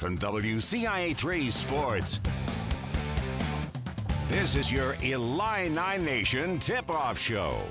from WCIA3 Sports. This is your Illini Nation Tip-Off Show.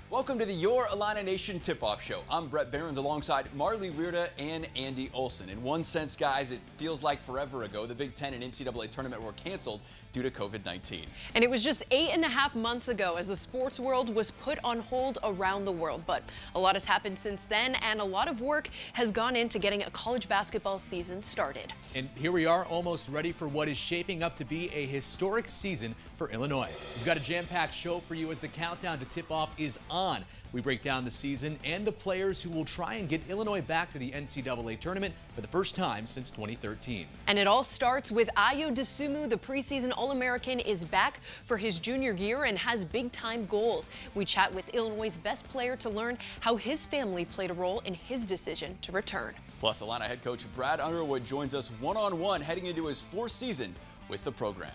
Welcome to the Your Illini Nation Tip-Off Show. I'm Bret Beherns alongside Marlee Wierda and Andy Olson. In one sense, guys, it feels like forever ago the Big Ten and NCAA tournament were canceled due to COVID-19. And it was just 8.5 months ago as the sports world was put on hold around the world. But a lot has happened since then, and a lot of work has gone into getting a college basketball season started. And here we are, almost ready for what is shaping up to be a historic season for Illinois. We've got a jam-packed show for you as the countdown to tip-off is on. We break down the season and the players who will try and get Illinois back to the NCAA tournament for the first time since 2013. And it all starts with Ayo Dosunmu. The preseason All-American is back for his junior year and has big-time goals. We chat with Illinois' best player to learn how his family played a role in his decision to return. Plus, Illini head coach Brad Underwood joins us one-on-one heading into his fourth season with the program.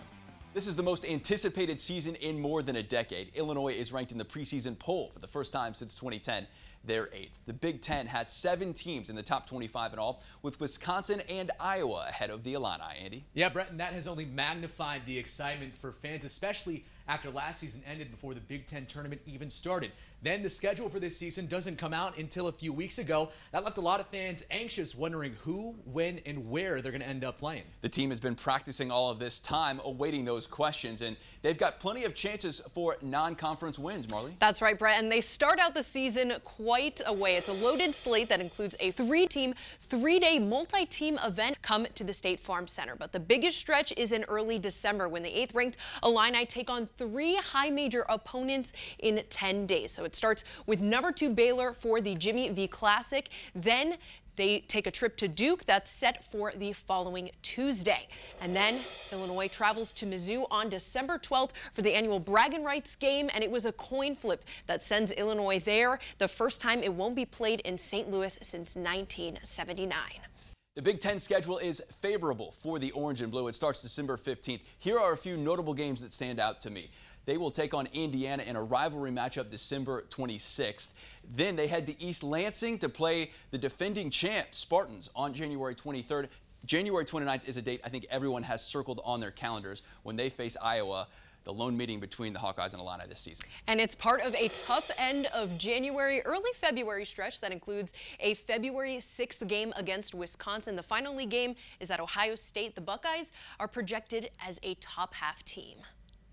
This is the most anticipated season in more than a decade. Illinois is ranked in the preseason poll for the first time since 2010. They're 8th. The Big Ten has 7 teams in the top 25 in all, with Wisconsin and Iowa ahead of the Illini. Andy? Yeah, Brett, and that has only magnified the excitement for fans, especially after last season ended before the Big Ten tournament even started. Then the schedule for this season doesn't come out until a few weeks ago. That left a lot of fans anxious, wondering who, when, and where they're going to end up playing. The team has been practicing all of this time, awaiting those questions, and they've got plenty of chances for non-conference wins, Marlee. That's right, Brett, and they start out the season quite a way. It's a loaded slate that includes a 3-team, 3-day multi-team event come to the State Farm Center. But the biggest stretch is in early December when the 8th-ranked Illini take on 3 high-major opponents in 10 days. So it starts with number 2 Baylor for the Jimmy V Classic. Then they take a trip to Duke. That's set for the following Tuesday. And then Illinois travels to Mizzou on December 12th for the annual bragging rights game. And it was a coin flip that sends Illinois there, the first time it won't be played in St. Louis since 1979. The Big Ten schedule is favorable for the Orange and Blue. It starts December 15th. Here are a few notable games that stand out to me. They will take on Indiana in a rivalry matchup December 26th. Then they head to East Lansing to play the defending champ Spartans on January 23rd. January 29th is a date I think everyone has circled on their calendars when they face Iowa, the lone meeting between the Hawkeyes and Illini this season. And it's part of a tough end of January, early February stretch that includes a February 6th game against Wisconsin. The final league game is at Ohio State. The Buckeyes are projected as a top-half team.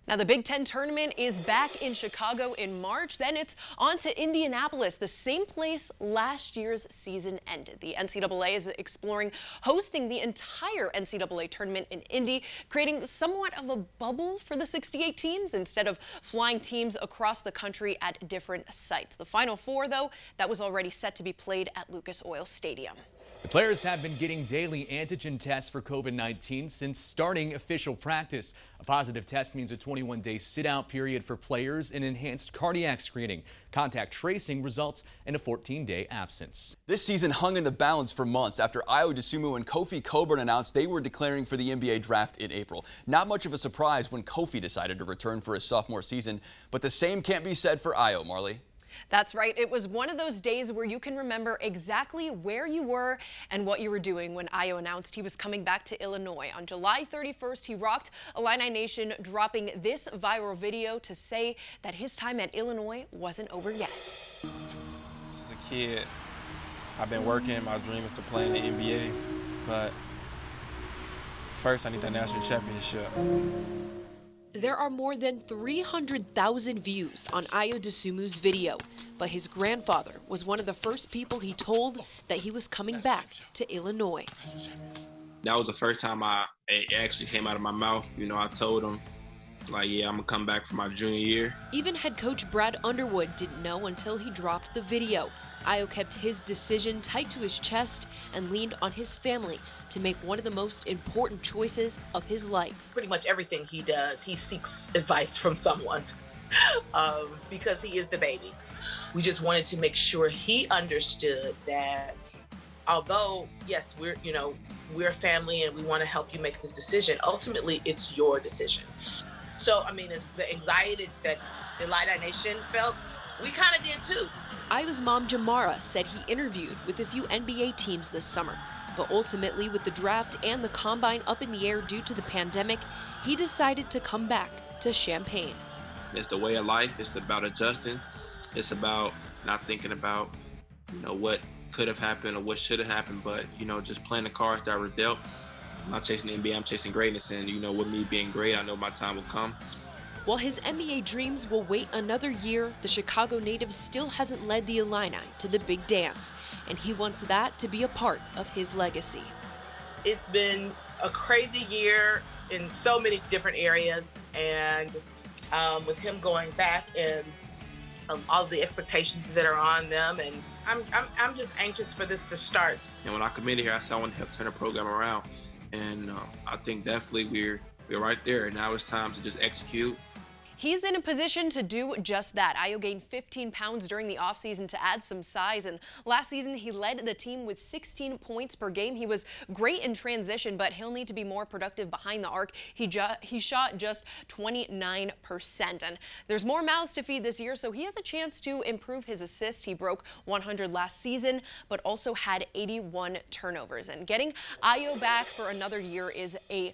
Now, the Big Ten tournament is back in Chicago in March. Then it's on to Indianapolis, the same place last year's season ended. The NCAA is exploring hosting the entire NCAA tournament in Indy, creating somewhat of a bubble for the 68 teams instead of flying teams across the country at different sites. The Final Four, though, that was already set to be played at Lucas Oil Stadium. The players have been getting daily antigen tests for COVID-19 since starting official practice. A positive test means a 21-day sit-out period for players and enhanced cardiac screening. Contact tracing results in a 14-day absence. This season hung in the balance for months after Ayo Dosunmu and Kofi Cockburn announced they were declaring for the NBA draft in April. Not much of a surprise when Kofi decided to return for his sophomore season, but the same can't be said for Ayo, Marlee. That's right. It was one of those days where you can remember exactly where you were and what you were doing when Ayo announced he was coming back to Illinois. On July 31st, he rocked Illini Nation, dropping this viral video to say that his time at Illinois wasn't over yet. As a kid, I've been working. My dream is to play in the NBA, but first I need that national championship. There are more than 300,000 views on Ayo Dosunmu's video, but his grandfather was one of the first people he told that he was coming back to Illinois. That was the first time it actually came out of my mouth. You know, I told him, like, yeah, I'm gonna come back for my junior year. Even head coach Brad Underwood didn't know until he dropped the video. Ayo kept his decision tight to his chest and leaned on his family to make one of the most important choices of his life. Pretty much everything he does, he seeks advice from someone because he is the baby. We just wanted to make sure he understood that although, yes, we're a family and we want to help you make this decision, ultimately it's your decision. So, I mean, it's the anxiety that the Illini Nation felt, we kind of did too. Ayo's mom, Jamara, said he interviewed with a few NBA teams this summer, but ultimately with the draft and the combine up in the air due to the pandemic, he decided to come back to Champaign. It's the way of life. It's about adjusting. It's about not thinking about, what could have happened or what should have happened, but, just playing the cards that were dealt. I'm not chasing the NBA, I'm chasing greatness, and, with me being great, I know my time will come. While his NBA dreams will wait another year, the Chicago native still hasn't led the Illini to the big dance, and he wants that to be a part of his legacy. It's been a crazy year in so many different areas, and with him going back and all the expectations that are on them, and I'm just anxious for this to start. And when I committed here, I said I want to help turn the program around, and I think definitely we're right there. Now it's time to just execute. He's in a position to do just that. Ayo gained 15 pounds during the offseason to add some size, and last season he led the team with 16 points per game. He was great in transition, but he'll need to be more productive behind the arc. He shot just 29%, and there's more mouths to feed this year, so he has a chance to improve his assists. He broke 100 last season, but also had 81 turnovers, and getting Ayo back for another year is a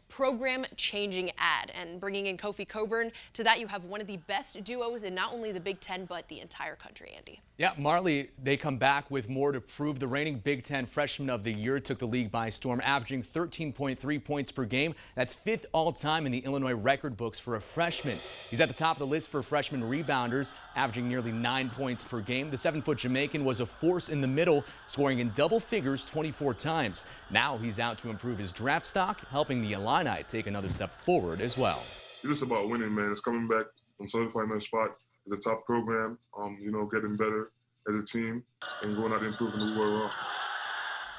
program-changing ad, and bringing in Kofi Cockburn. To that, you have one of the best duos in not only the Big Ten, but the entire country, Andy. Yeah, Marlee, they come back with more to prove. The reigning Big Ten Freshman of the Year took the league by storm, averaging 13.3 points per game. That's 5th all-time in the Illinois record books for a freshman. He's at the top of the list for freshman rebounders, averaging nearly 9 points per game. The 7-foot Jamaican was a force in the middle, scoring in double figures 24 times. Now he's out to improve his draft stock, helping the Illini take another step forward as well. It's just about winning, man. It's coming back from solidifying my spot as a top program, getting better as a team and going out and improving the world.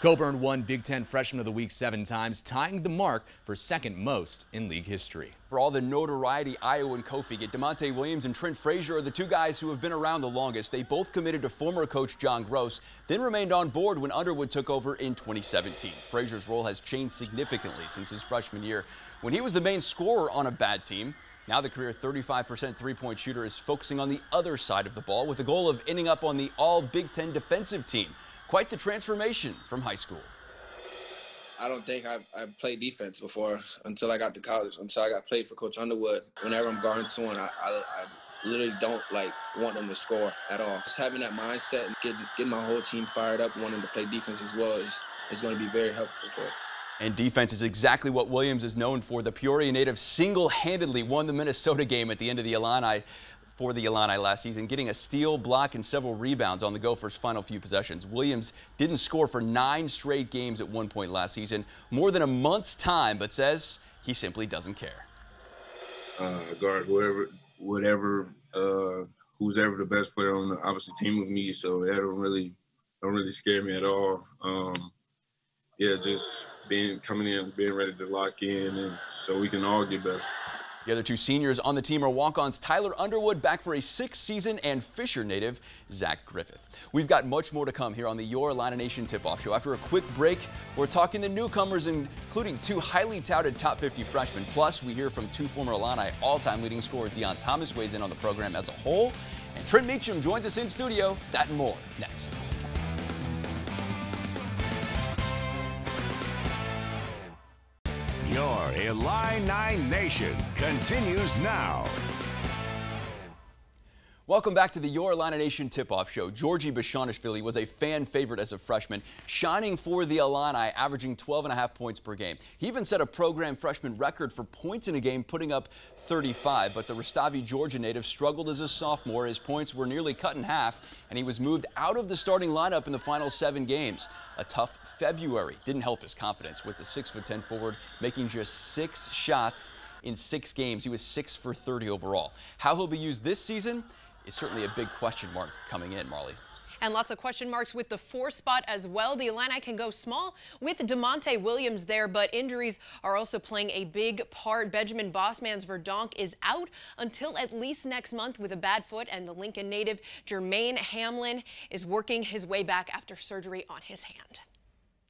Cockburn won Big Ten Freshman of the Week 7 times, tying the mark for second most in league history. For all the notoriety Ayo and Kofi get, Demonte Williams and Trent Frazier are the two guys who have been around the longest. They both committed to former coach John Gross, then remained on board when Underwood took over in 2017. Frazier's role has changed significantly since his freshman year, when he was the main scorer on a bad team. Now the career 35% three-point shooter is focusing on the other side of the ball with the goal of ending up on the all-Big Ten defensive team. Quite the transformation from high school. I don't think I played defense before until I got to college, until I got played for Coach Underwood. Whenever I'm guarding someone, I literally don't want them to score at all. Just having that mindset and getting my whole team fired up, wanting to play defense as well is going to be very helpful for us. And defense is exactly what Williams is known for. The Peoria native single-handedly won the Minnesota game at the end of the Illini for the Illini last season, getting a steal, block, and several rebounds on the Gophers' final few possessions. Williams didn't score for 9 straight games at one point last season, more than a month's time, but says he simply doesn't care. Guard whoever, who's ever the best player on the opposite team with me, so that don't really scare me at all. Just coming in, being ready to lock in, and so we can all get better. The other two seniors on the team are walk-ons Tyler Underwood, back for a 6th season, and Fisher native Zach Griffith. We've got much more to come here on the Your Illini Nation Tip-Off Show. After a quick break, we're talking the newcomers, including 2 highly touted top 50 freshmen. Plus, we hear from 2 former Illini all-time leading scorer Deon Thomas weighs in on the program as a whole. And Trent Meacham joins us in studio. That and more next. Your Illini Nation continues now. Welcome back to the Your Illini Nation Tip-Off Show. Georgie Bashonishvili was a fan favorite as a freshman, shining for the Illini, averaging 12.5 points per game. He even set a program freshman record for points in a game, putting up 35. But the Rustavi, Georgia native struggled as a sophomore. His points were nearly cut in half, and he was moved out of the starting lineup in the final 7 games. A tough February didn't help his confidence, with the 6'10" forward making just 6 shots in 6 games. He was 6 for 30 overall. How he'll be used this season is certainly a big question mark coming in, Marlee. And lots of question marks with the 4 spot as well. The Illini can go small with Demonte Williams there, but injuries are also playing a big part. Benjamin Bossman's Verdonk is out until at least next month with a bad foot, and the Lincoln native Jermaine Hamlin is working his way back after surgery on his hand.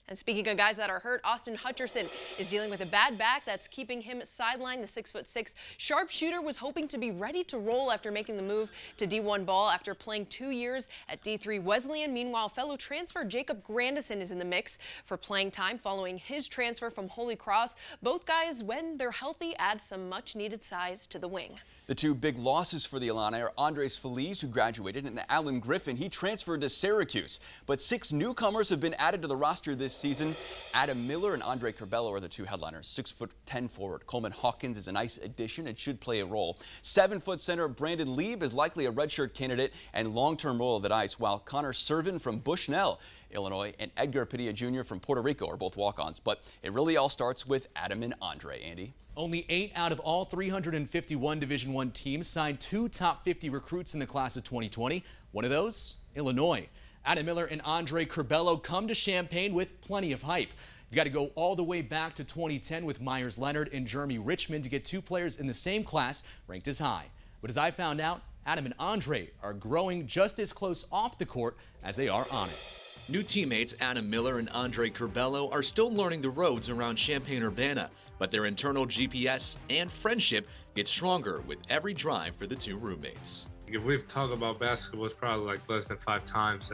And speaking of guys that are hurt, Austin Hutcherson is dealing with a bad back that's keeping him sidelined. The 6'6" sharpshooter was hoping to be ready to roll after making the move to D1 ball after playing 2 years at D3 Wesleyan. Meanwhile, fellow transfer Jacob Grandison is in the mix for playing time following his transfer from Holy Cross. Both guys, when they're healthy, add some much-needed size to the wing. The two big losses for the Illini are Andres Feliz, who graduated, and Alan Griffin. He transferred to Syracuse. But 6 newcomers have been added to the roster this season. Adam Miller and Andre Curbelo are the two headliners. 6'10" forward Coleman Hawkins is a nice addition and should play a role. 7-foot center Brandon Lieb is likely a redshirt candidate and long-term role at ice, while Connor Servin from Bushnell, Illinois, and Edgar Padilla Jr. from Puerto Rico are both walk-ons. But it really all starts with Adam and Andre. Andy? Only 8 out of all 351 Division I teams signed 2 top 50 recruits in the class of 2020. One of those, Illinois. Adam Miller and Andre Curbelo come to Champaign with plenty of hype. You've got to go all the way back to 2010 with Myers Leonard and Jeremy Richmond to get 2 players in the same class ranked as high. But as I found out, Adam and Andre are growing just as close off the court as they are on it. New teammates Adam Miller and Andre Curbelo are still learning the roads around Champaign-Urbana, but their internal GPS and friendship gets stronger with every drive for the 2 roommates. If we've talked about basketball, it's probably like less than 5 times,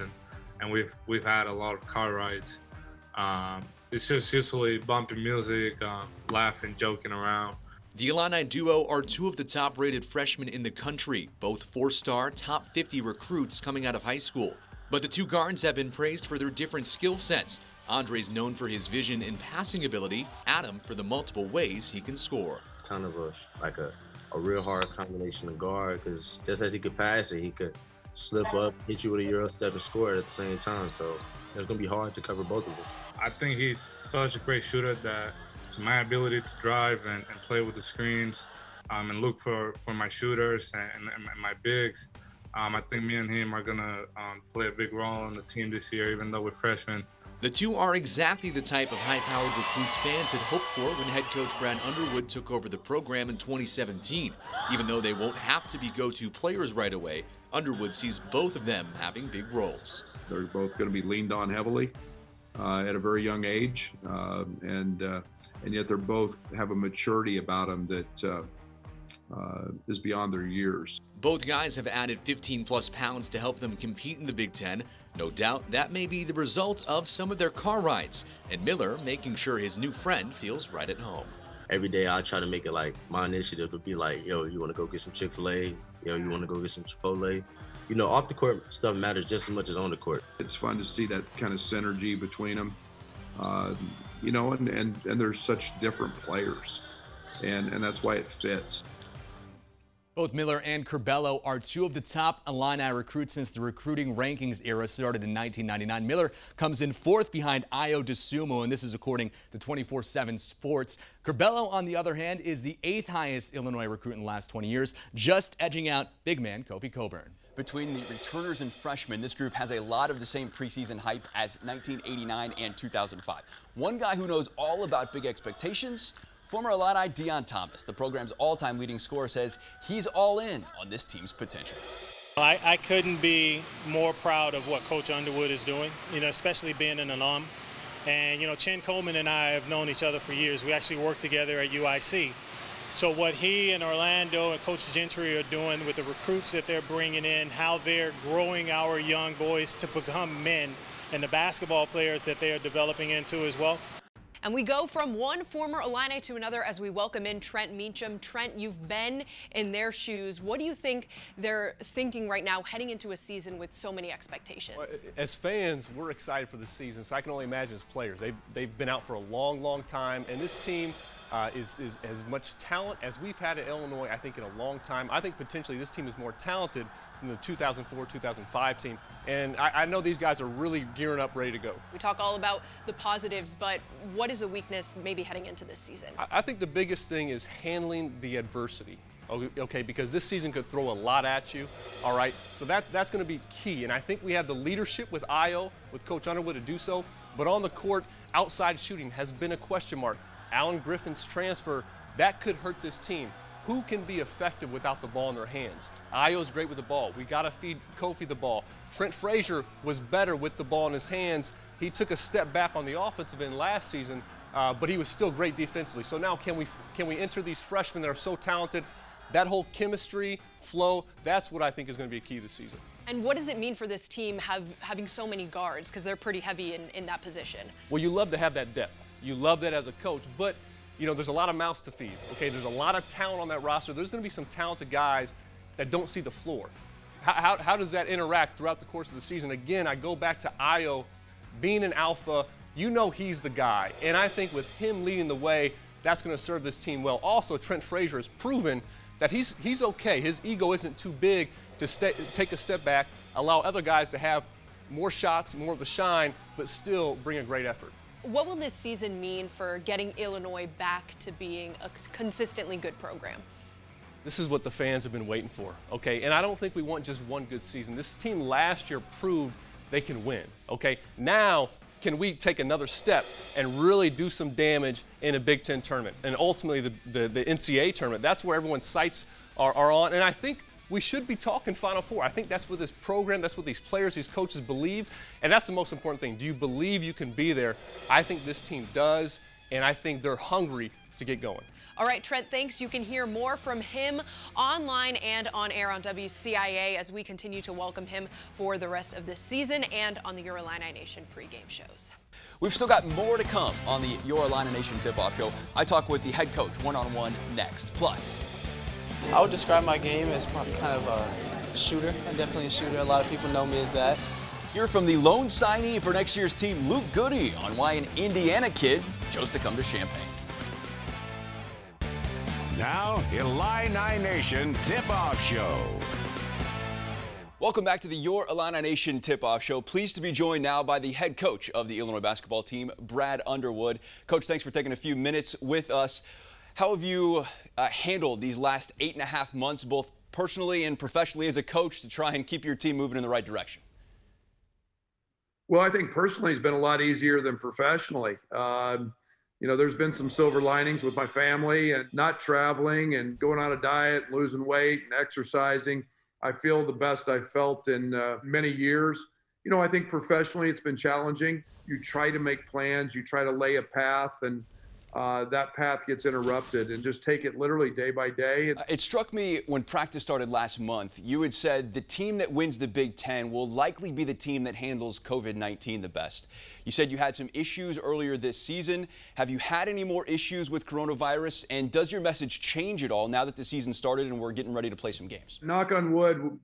and we've had a lot of car rides. It's just usually bumping music, laughing, joking around. The Illini duo are 2 of the top-rated freshmen in the country, both 4-star top 50 recruits coming out of high school. But the 2 guards have been praised for their different skill sets. Andre's known for his vision and passing ability, Adam for the multiple ways he can score. Kind of a real hard combination of guard, because just as he could pass it, he could slip up, hit you with a Euro step and score at the same time. So it's going to be hard to cover both of us. I think he's such a great shooter that my ability to drive and play with the screens and look for my shooters and my bigs, I think me and him are going to play a big role in the team this year, even though we're freshmen. The 2 are exactly the type of high-powered recruits fans had hoped for when head coach Brad Underwood took over the program in 2017. Even though they won't have to be go-to players right away, Underwood sees both of them having big roles. They're both going to be leaned on heavily at a very young age, and yet they're both have a maturity about them that is beyond their years. Both guys have added 15-plus pounds to help them compete in the Big Ten. No doubt that may be the result of some of their car rides, and Miller making sure his new friend feels right at home. Every day I try to make it like my initiative to be like, yo, you want to go get some Chick-fil-A? Yo, you want to go get some Chipotle? You know, off the court stuff matters just as much as on the court. It's fun to see that kind of synergy between them, you know, and they're such different players, and that's why it fits. Both Miller and Curbelo are 2 of the top Illini recruits since the recruiting rankings era started in 1999. Miller comes in 4th behind Ayo Dosunmu, and this is according to 24/7 Sports. Curbelo, on the other hand, is the 8th highest Illinois recruit in the last 20 years, just edging out big man Kofi Coburn. Between the returners and freshmen, this group has a lot of the same preseason hype as 1989 and 2005. One guy who knows all about big expectations, former Illini Deon Thomas, the program's all-time leading scorer, says he's all in on this team's potential. I couldn't be more proud of what Coach Underwood is doing, you know, especially being an alum. And, you know, Chen Coleman and I have known each other for years. We actually worked together at UIC. So what he and Orlando and Coach Gentry are doing with the recruits that they're bringing in, how they're growing our young boys to become men, and the basketball players that they are developing into as well. And we go from one former Illini to another as we welcome in Trent Meacham. Trent, you've been in their shoes. What do you think they're thinking right now heading into a season with so many expectations? Well, as fans, we're excited for the season, so I can only imagine as players. They've been out for a long, long time, and this team is as much talent as we've had at Illinois, I think, in a long time. I think potentially this team is more talented than the 2004-2005 team. And I know these guys are really gearing up, ready to go. We talk all about the positives, but what is a weakness maybe heading into this season? I think the biggest thing is handling the adversity. Okay, because this season could throw a lot at you, all right? So that's going to be key, and I think we have the leadership with Ayo, with Coach Underwood to do so, but on the court, outside shooting has been a question mark. Alan Griffin's transfer, that could hurt this team. Who can be effective without the ball in their hands? Ayo's great with the ball. We got to feed Kofi the ball. Trent Frazier was better with the ball in his hands. he took a step back on the offensive end last season, but he was still great defensively. So now can we enter these freshmen that are so talented? That whole chemistry, flow, that's what I think is going to be a key this season. And what does it mean for this team having so many guards, because they're pretty heavy in that position? Well, you love to have that depth. You love that as a coach, but you know, there's a lot of mouths to feed. Okay, there's a lot of talent on that roster. There's going to be some talented guys that don't see the floor. How does that interact throughout the course of the season? Again, I go back to Ayo being an alpha. You know he's the guy, and I think with him leading the way, that's going to serve this team well. Also, Trent Frazier has proven that he's okay. His ego isn't too big to take a step back, allow other guys to have more shots, more of the shine, but still bring a great effort. What will this season mean for getting Illinois back to being a consistently good program? This is what the fans have been waiting for, okay? And I don't think we want just one good season. This team last year proved they can win, okay? Now, can we take another step and really do some damage in a Big Ten tournament and ultimately the NCAA tournament? That's where everyone's sights are on, and I think we should be talking Final Four. I think that's what this program, that's what these players, these coaches believe, and that's the most important thing. Do you believe you can be there? I think this team does, and I think they're hungry to get going. All right, Trent, thanks. You can hear more from him online and on air on WCIA as we continue to welcome him for the rest of this season and on the Your Illini Nation pregame shows. We've still got more to come on the Your Illini Nation tip-off show. I talk with the head coach one-on-one next. Plus, I would describe my game as probably kind of a shooter. I'm definitely a shooter. A lot of people know me as that. Hear from the lone signee for next year's team, Luke Goody, on why an Indiana kid chose to come to Champaign. Now, Illini Nation Tip-Off Show. Welcome back to the Your Illini Nation Tip-Off Show. Pleased to be joined now by the head coach of the Illinois basketball team, Brad Underwood. Coach, thanks for taking a few minutes with us. How have you handled these last 8.5 months, both personally and professionally as a coach, to try and keep your team moving in the right direction? Well, I think personally it's been a lot easier than professionally. You know, there's been some silver linings with my family and not traveling and going on a diet, losing weight and exercising. I feel the best I've felt in many years. You know, I think professionally it's been challenging. You try to make plans, you try to lay a path, and that path gets interrupted, and just take it literally day by day. It struck me when practice started last month, you had said the team that wins the Big Ten will likely be the team that handles COVID-19 the best. You said you had some issues earlier this season. Have you had any more issues with coronavirus? And does your message change at all now that the season started and we're getting ready to play some games? Knock on wood,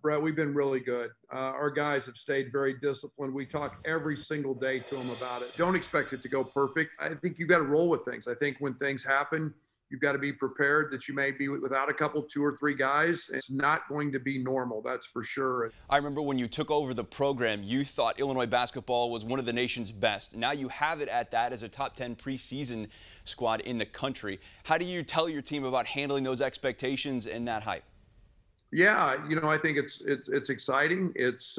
Brett, we've been really good. Our guys have stayed very disciplined. We talk every single day to them about it. Don't expect it to go perfect. I think you've got to roll with things. I think when things happen, you've got to be prepared that you may be without a couple, 2 or 3 guys. It's not going to be normal, that's for sure. I remember when you took over the program, you thought Illinois basketball was one of the nation's best. Now you have it at that as a top 10 preseason squad in the country. How do you tell your team about handling those expectations and that hype? Yeah, you know, I think it's exciting. It's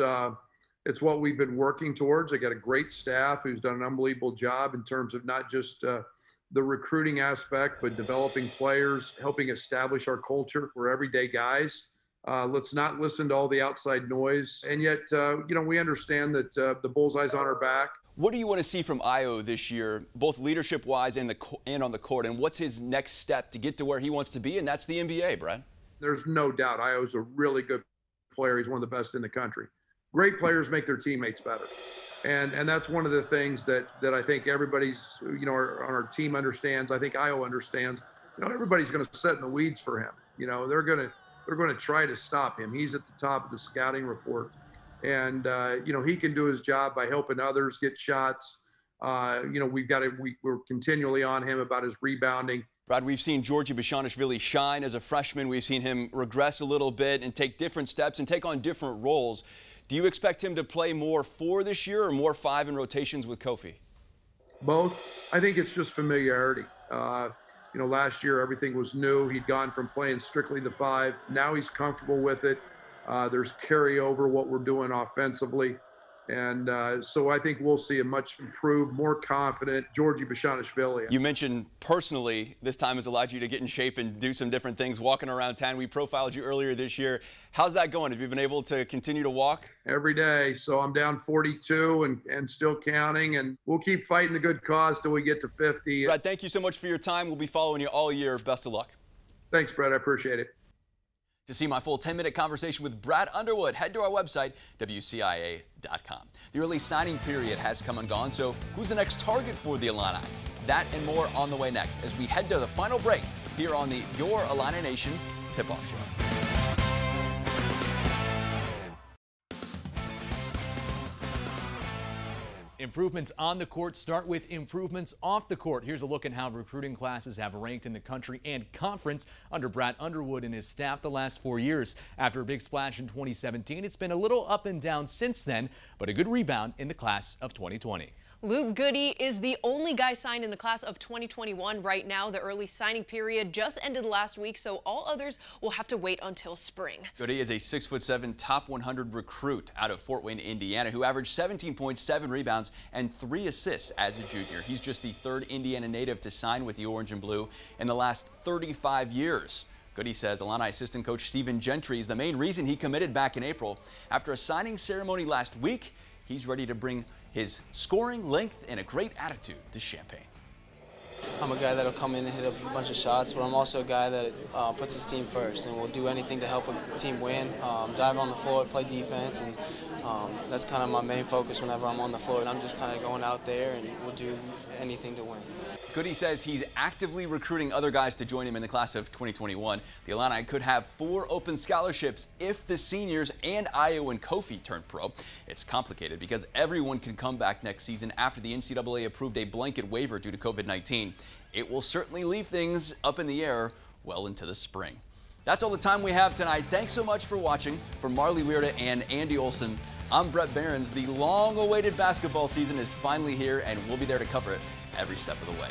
what we've been working towards. I got a great staff who's done an unbelievable job in terms of not just the recruiting aspect, but developing players, helping establish our culture. We're everyday guys. Let's not listen to all the outside noise. And yet, you know, we understand that the bullseye's on our back. What do you want to see from Ayo this year, both leadership-wise and on the court? And what's his next step to get to where he wants to be? And that's the NBA, Brad. There's no doubt Ayo's a really good player. He's one of the best in the country. Great players make their teammates better. And that's one of the things that I think everybody's, you know, on our team understands. I think Ayo understands. You know, everybody's going to sit in the weeds for him. You know, they're going to try to stop him. He's at the top of the scouting report. And, you know, he can do his job by helping others get shots. You know, we're continually on him about his rebounding. Brad, we've seen Georgi Bezhanishvili shine as a freshman. We've seen him regress a little bit and take different steps and take on different roles. Do you expect him to play more 4 this year or more 5 in rotations with Kofi? Both. I think it's just familiarity. You know, last year everything was new. He'd gone from playing strictly the 5. Now he's comfortable with it. There's carryover what we're doing offensively. And so I think we'll see a much improved, more confident Georgie Bashaniashvili. You mentioned personally this time has allowed you to get in shape and do some different things, walking around town. We profiled you earlier this year. How's that going? Have you been able to continue to walk? Every day. So I'm down 42 and still counting, and we'll keep fighting the good cause till we get to 50. Brad, thank you so much for your time. We'll be following you all year. Best of luck. Thanks, Brad. I appreciate it. To see my full 10-minute conversation with Brad Underwood, head to our website, WCIA.com. The early signing period has come and gone, so who's the next target for the Illini? That and more on the way next as we head to the final break here on the Your Illini Nation Tip-Off Show. Improvements on the court start with improvements off the court. Here's a look at how recruiting classes have ranked in the country and conference under Brad Underwood and his staff the last 4 years. After a big splash in 2017, it's been a little up and down since then, but a good rebound in the class of 2020. Luke Goody is the only guy signed in the class of 2021 right now. The early signing period just ended last week, so all others will have to wait until spring. Goody is a 6'7", top 100 recruit out of Fort Wayne, Indiana, who averaged 17.7 rebounds and 3 assists as a junior. He's just the third Indiana native to sign with the Orange and Blue in the last 35 years. Goody says Illini assistant coach Stephen Gentry is the main reason he committed back in April. After a signing ceremony last week, he's ready to bring his scoring, length, and a great attitude to Champaign. I'm a guy that'll come in and hit a bunch of shots, but I'm also a guy that puts his team first and will do anything to help a team win, dive on the floor, play defense, and that's kind of my main focus whenever I'm on the floor. And I'm just kind of going out there and will do anything to win. Goody says he's actively recruiting other guys to join him in the class of 2021. The Illini could have 4 open scholarships if the seniors and Ayo and Kofi turn pro. It's complicated because everyone can come back next season after the NCAA approved a blanket waiver due to COVID-19. It will certainly leave things up in the air well into the spring. That's all the time we have tonight. Thanks so much for watching. For Marlee Wierda and Andy Olson, I'm Bret Beherns. The long-awaited basketball season is finally here, and we'll be there to cover it every step of the way.